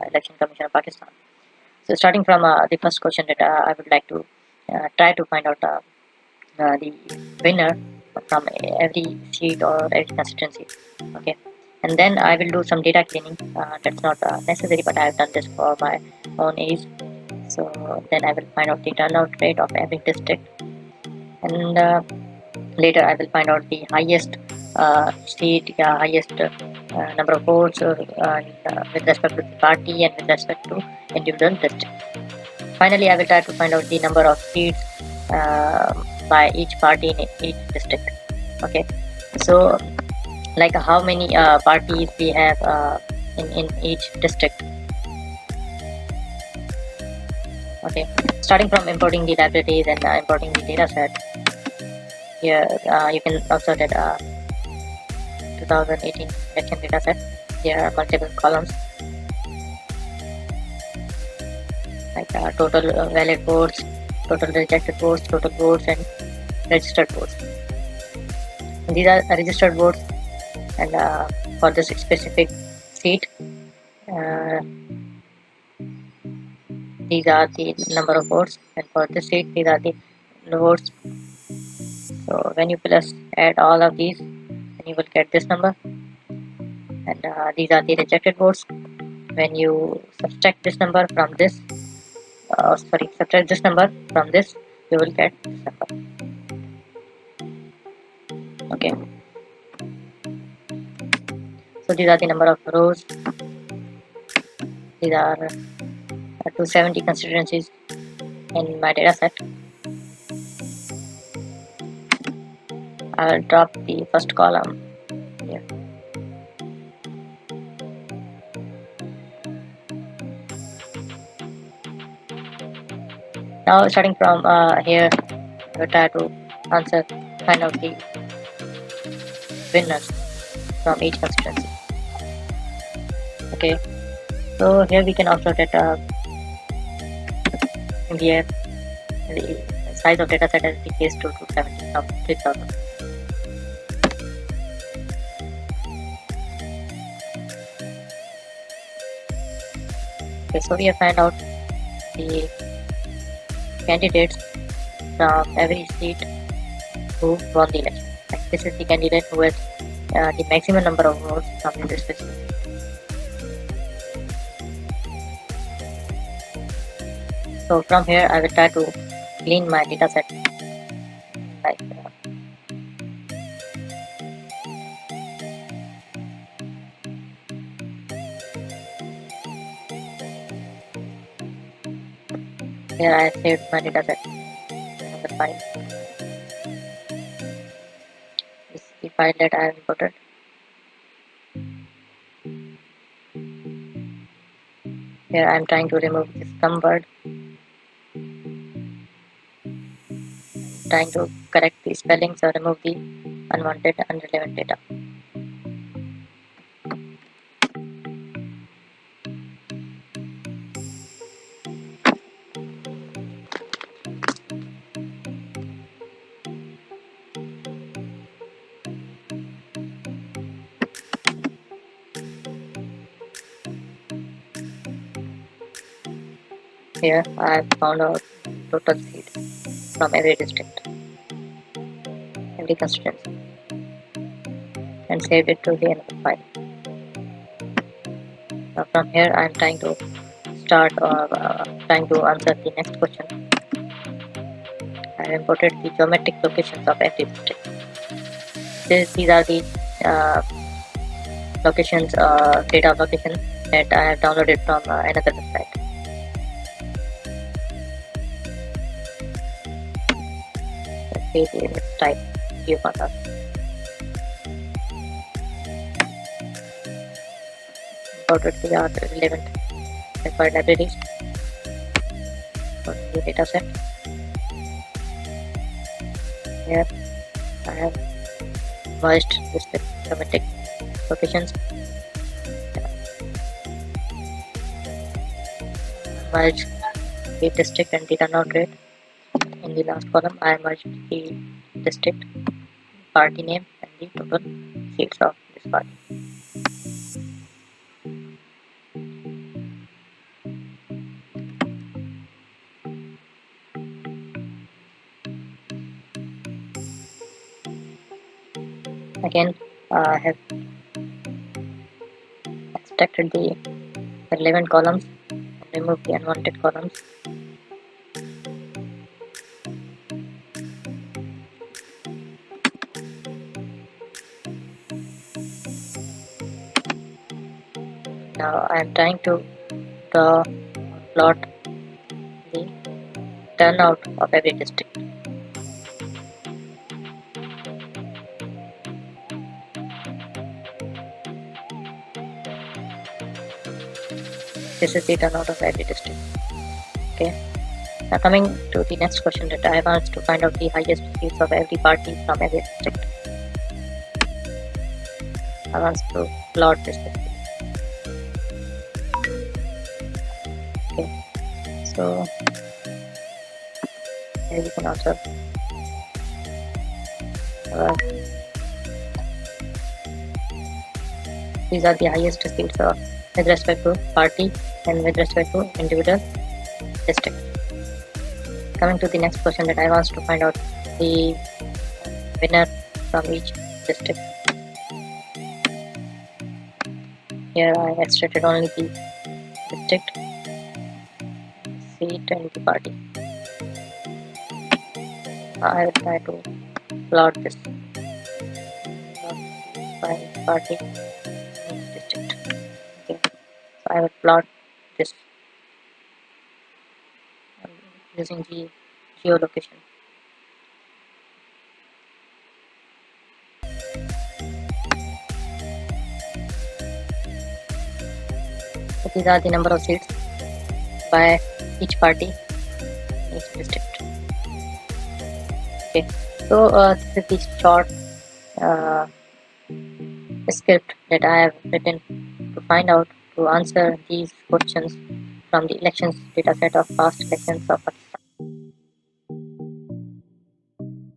Election Commission of Pakistan. So starting from the first question that I would like to try to find out the winner from every seat or every constituency. Okay, and then I will do some data cleaning. That's not necessary, but I have done this for my own age. So then I will find out the turnout rate of every district, and later I will find out the highest seat, highest number of votes with respect to the party and with respect to individual district. Finally, I will try to find out the number of seats by each party in each district. Okay, so like how many parties we have in each district. Okay, starting from importing the libraries and importing the data set. Here you can observe that 2018 election data set. There are multiple columns like total valid votes, total rejected votes, total votes, and registered votes. And these are registered votes, and for this specific seat, uh, these are the number of votes, and for this seat, these are the votes. So when you plus add all of these, then you will get this number, and these are the rejected votes. When you subtract this number from this, subtract this number from this, you will get this number. Okay, so these are the number of rows. These are 270 constituencies in my data set. I will drop the first column here. Now starting from here, I will try to find out the winners from each constituency. Okay, so here we can observe that in the size of data set has decreased to 270 from 3000. Okay, so we have found out the candidates from every seat who won the election. Like this is the candidate who has the maximum number of votes from this specific. So from here I will try to clean my data set. Like here I have saved my data set. Number 5. This is the file that I have imported. Here I am trying to remove this some word. Trying to correct the spellings or remove the unwanted, irrelevant data. Here I have found out total seats from every district, every constituency, and saved it to the another file. Now from here I am trying to trying to answer the next question. I have imported the geometric locations of every district. These are the locations, data location that I have downloaded from another website. Let's type view contact. Imported the relevant required libraries for the data set. Here I have merged this with geometric locations. Merge the district and the turnout rate. In the last column, I merged the district, party name, and the total seats of this party. Again, I have extracted the relevant columns and removed the unwanted columns. Now I am trying to draw plot the turnout of every district. This is the turnout of every district. Okay. Now coming to the next question, that I want to find out the highest seats of every party from every district. I want to plot this basically. Okay. So here you can observe uh, these are the highest seats with respect to party and with respect to individual district. Coming to the next question, that I want to find out the winner from each district. Here I extracted only the district, seat and the party. I will try to plot this by party and district. Okay. So I will plot this using the geolocation. So these are the number of seats by each party, each district. Okay. So this is the short uh, script that I have written to find out to answer these questions from the elections dataset of past elections of